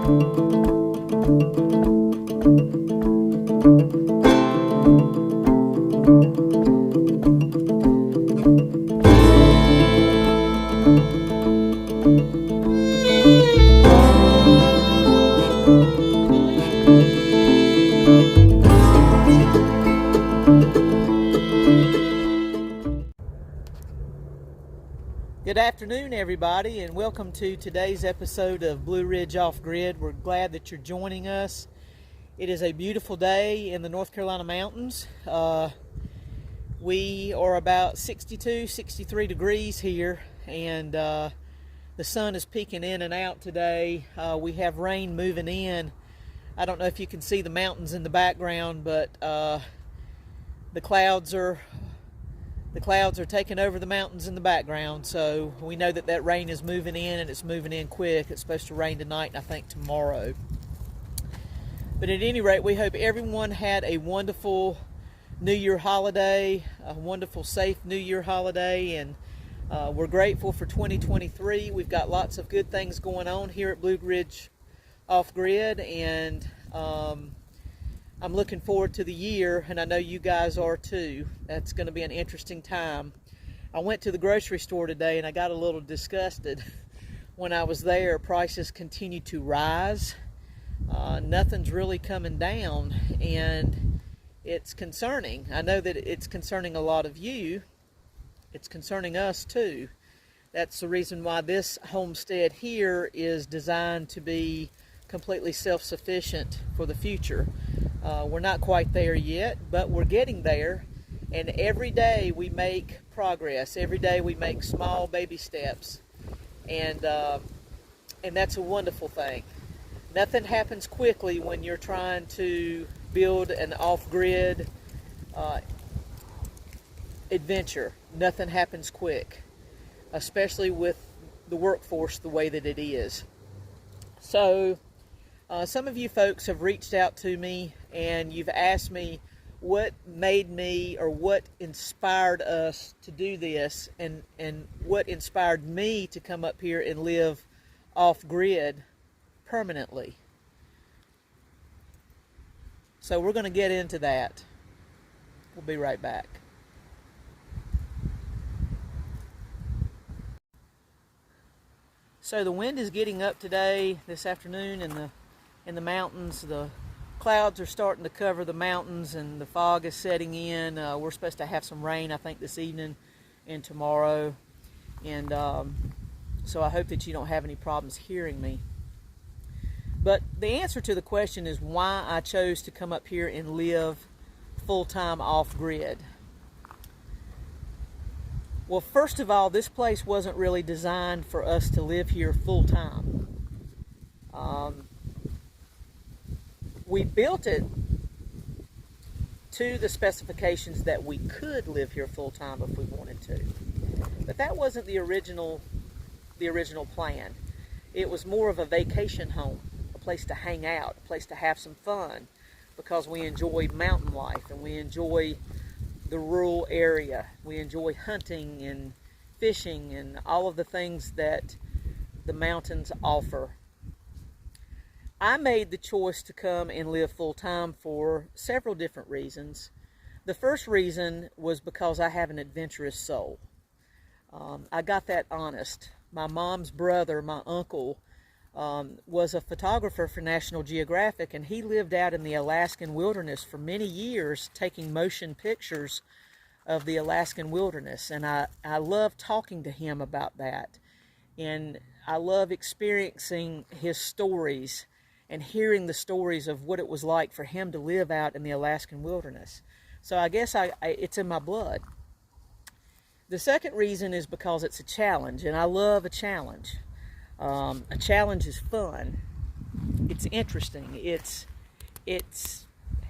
Good afternoon, everybody, and welcome to today's episode of Blue Ridge Off Grid. We're glad that you're joining us. It is a beautiful day in the North Carolina mountains. We are about 62, 63 degrees here, and the sun is peeking in and out today. We have rain moving in. I don't know if you can see the mountains in the background, but the clouds are taking over the mountains in the background, so we know that that rain is moving in, and it's moving in quick. It's supposed to rain tonight and I think tomorrow. But at any rate, we hope everyone had a wonderful New Year holiday, a wonderful, safe New Year holiday, and we're grateful for 2023. We've got lots of good things going on here at Blue Ridge Off Grid, and I'm looking forward to the year, and I know you guys are too. That's going to be an interesting time. I went to the grocery store today and I got a little disgusted when I was there. Prices continue to rise. Nothing's really coming down, and it's concerning. I know that it's concerning a lot of you. It's concerning us too. That's the reason why this homestead here is designed to be completely self-sufficient for the future. We're not quite there yet, but we're getting there, and every day we make progress. Every day we make small baby steps, and that's a wonderful thing. Nothing happens quickly when you're trying to build an off-grid adventure. Nothing happens quick, especially with the workforce the way that it is. So some of you folks have reached out to me and you've asked me what made me, or what inspired us to do this, and what inspired me to come up here and live off-grid permanently. So we're going to get into that. We'll be right back. So the wind is getting up today, this afternoon, in the mountains. The clouds are starting to cover the mountains, and the fog is setting in. We're supposed to have some rain, I think, this evening and tomorrow. And so I hope that you don't have any problems hearing me. But the answer to the question is why I chose to come up here and live full-time off-grid. Well, first of all, this place wasn't really designed for us to live here full-time. We built it to the specifications that we could live here full-time if we wanted to. But that wasn't the original plan. It was more of a vacation home, a place to hang out, a place to have some fun, because we enjoy mountain life and we enjoy the rural area. We enjoy hunting and fishing and all of the things that the mountains offer. I made the choice to come and live full-time for several different reasons. The first reason was because I have an adventurous soul. I got that honest. My mom's brother, my uncle, was a photographer for National Geographic, and he lived out in the Alaskan wilderness for many years taking motion pictures of the Alaskan wilderness, and I love talking to him about that, and I love experiencing his stories and hearing the stories of what it was like for him to live out in the Alaskan wilderness. So I guess it's in my blood. The second reason is because it's a challenge, and I love a challenge. A challenge is fun. It's interesting. It's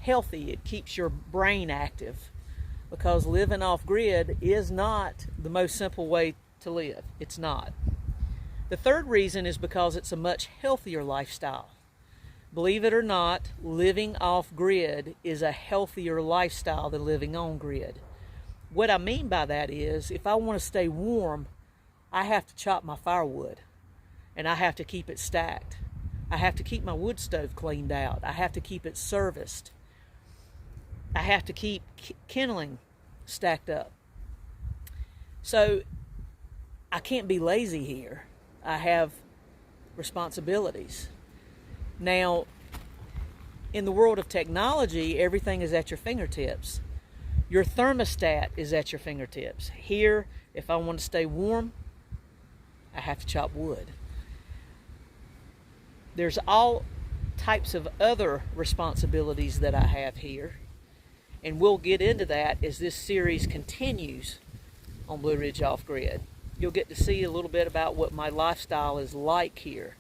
healthy. It keeps your brain active, because living off-grid is not the most simple way to live. It's not. The third reason is because it's a much healthier lifestyle. Believe it or not, living off-grid is a healthier lifestyle than living on-grid. What I mean by that is, if I want to stay warm, I have to chop my firewood, and I have to keep it stacked. I have to keep my wood stove cleaned out. I have to keep it serviced. I have to keep kindling stacked up. So I can't be lazy here. I have responsibilities. Now, in the world of technology, everything is at your fingertips. Your thermostat is at your fingertips. Here, if I want to stay warm, I have to chop wood. There's all types of other responsibilities that I have here, and we'll get into that as this series continues on Blue Ridge Off Grid. You'll get to see a little bit about what my lifestyle is like here.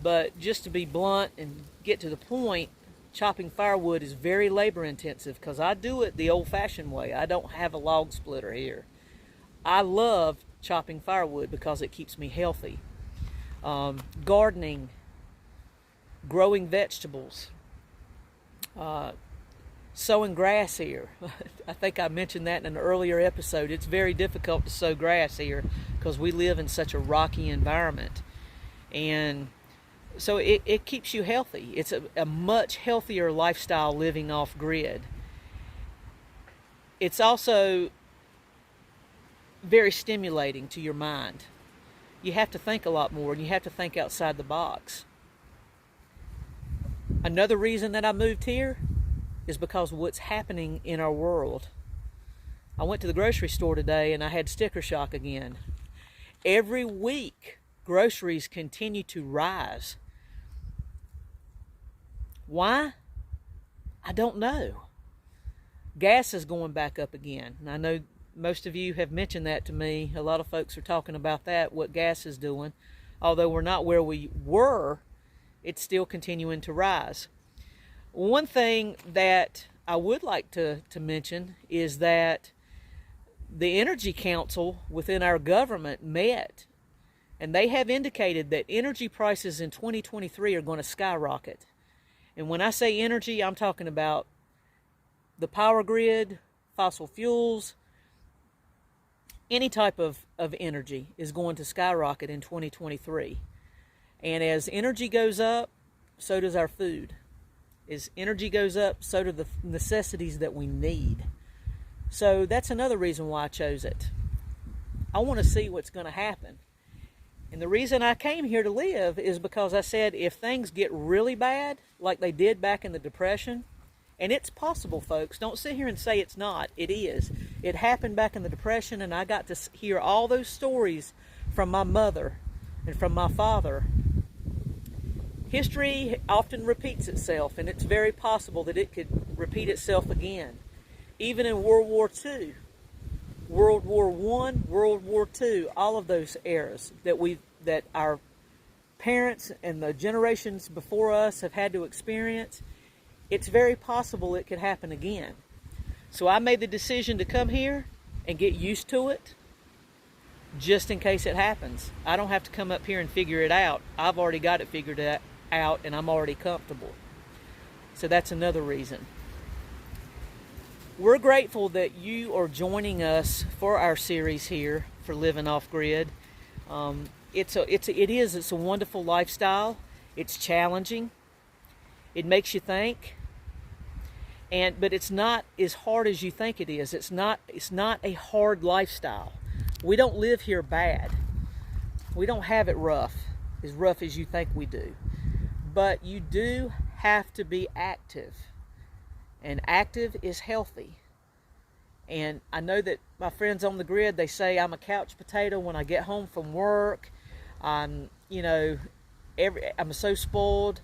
But just to be blunt and get to the point, chopping firewood is very labor intensive because I do it the old-fashioned way. I don't have a log splitter here. I love chopping firewood because it keeps me healthy. Gardening, growing vegetables, sowing grass here. I think I mentioned that in an earlier episode. It's very difficult to sow grass here because we live in such a rocky environment. And so it keeps you healthy. It's a much healthier lifestyle living off grid. It's also very stimulating to your mind. You have to think a lot more, and you have to think outside the box. Another reason that I moved here is because of what's happening in our world. I went to the grocery store today and I had sticker shock again. Every week, groceries continue to rise. Why? I don't know. Gas is going back up again. And I know most of you have mentioned that to me. A lot of folks are talking about that, what gas is doing. Although we're not where we were, it's still continuing to rise. One thing that I would like to mention is that the Energy Council within our government met, and they have indicated that energy prices in 2023 are going to skyrocket. And when I say energy, I'm talking about the power grid, fossil fuels, any type of energy is going to skyrocket in 2023. And as energy goes up, so does our food. As energy goes up, so do the necessities that we need. So that's another reason why I chose it. I want to see what's going to happen. And the reason I came here to live is because I said if things get really bad, like they did back in the Depression, and it's possible, folks, don't sit here and say it's not. It is. It happened back in the Depression, and I got to hear all those stories from my mother and from my father. History often repeats itself, and it's very possible that it could repeat itself again. Even in World War II, World War I, World War II, all of those eras that our parents and the generations before us have had to experience, it's very possible it could happen again. So I made the decision to come here and get used to it just in case it happens. I don't have to come up here and figure it out. I've already got it figured out, and I'm already comfortable. So that's another reason. We're grateful that you are joining us for our series here for Living Off Grid. It's a wonderful lifestyle. It's challenging. It makes you think. But it's not as hard as you think it is. It's not a hard lifestyle. We don't live here bad. We don't have it rough as you think we do. But you do have to be active. And active is healthy. And I know that my friends on the grid, they say I'm a couch potato when I get home from work. I'm so spoiled.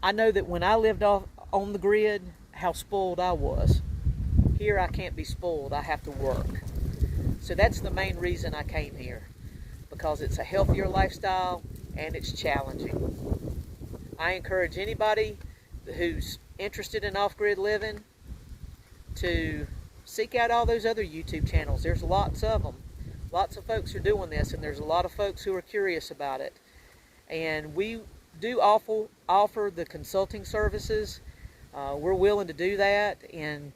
I know that when I lived off on the grid, how spoiled I was. Here I can't be spoiled. I have to work. So that's the main reason I came here. Because it's a healthier lifestyle and it's challenging. I encourage anybody who's interested in off-grid living to seek out all those other YouTube channels. There's lots of them. Lots of folks are doing this, and there's a lot of folks who are curious about it. And we do offer the consulting services. We're willing to do that. And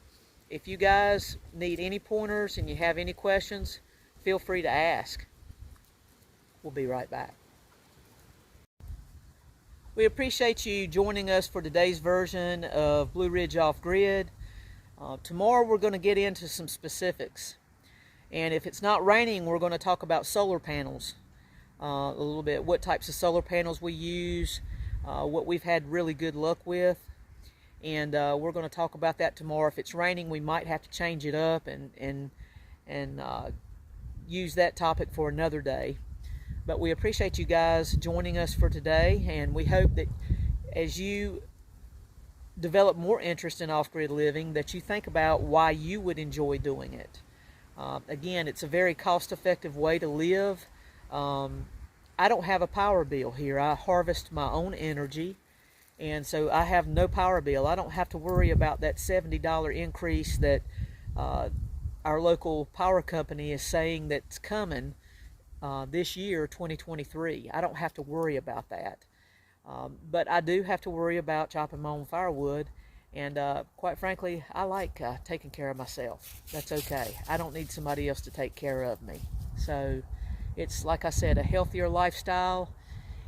if you guys need any pointers and you have any questions, feel free to ask. We'll be right back. We appreciate you joining us for today's version of Blue Ridge Off Grid. Tomorrow we're going to get into some specifics. And if it's not raining, we're going to talk about solar panels a little bit. What types of solar panels we use, what we've had really good luck with. And we're going to talk about that tomorrow. If it's raining, we might have to change it up and use that topic for another day. But we appreciate you guys joining us for today, and we hope that as you develop more interest in off-grid living, that you think about why you would enjoy doing it. Again, it's a very cost-effective way to live. I don't have a power bill here. I harvest my own energy, and so I have no power bill. I don't have to worry about that $70 increase that our local power company is saying that's coming this year, 2023. I don't have to worry about that. But I do have to worry about chopping my own firewood, and quite frankly, I like taking care of myself. That's okay. I don't need somebody else to take care of me. So it's, like I said, a healthier lifestyle.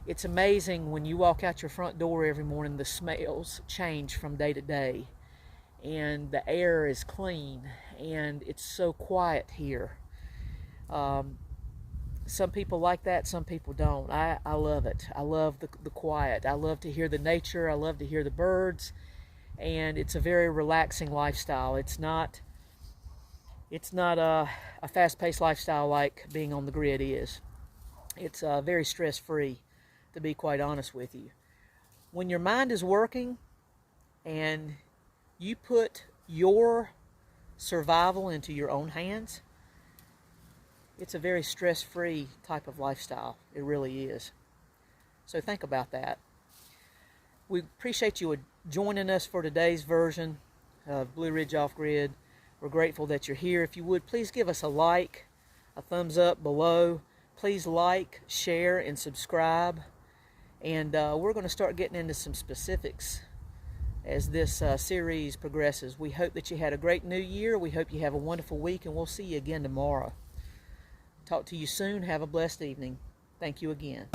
It's amazing when you walk out your front door every morning, the smells change from day to day, and the air is clean, and it's so quiet here. Some people like that, some people don't. I love it. I love the quiet. I love to hear the nature. I love to hear the birds. And it's a very relaxing lifestyle. It's not a fast-paced lifestyle like being on the grid is. It's very stress-free, to be quite honest with you. When your mind is working and you put your survival into your own hands, it's a very stress-free type of lifestyle. It really is. So think about that. We appreciate you joining us for today's version of Blue Ridge Off Grid. We're grateful that you're here. If you would, please give us a like, a thumbs up below. Please like, share, and subscribe. And we're going to start getting into some specifics as this series progresses. We hope that you had a great new year. We hope you have a wonderful week, and we'll see you again tomorrow. Talk to you soon. Have a blessed evening. Thank you again.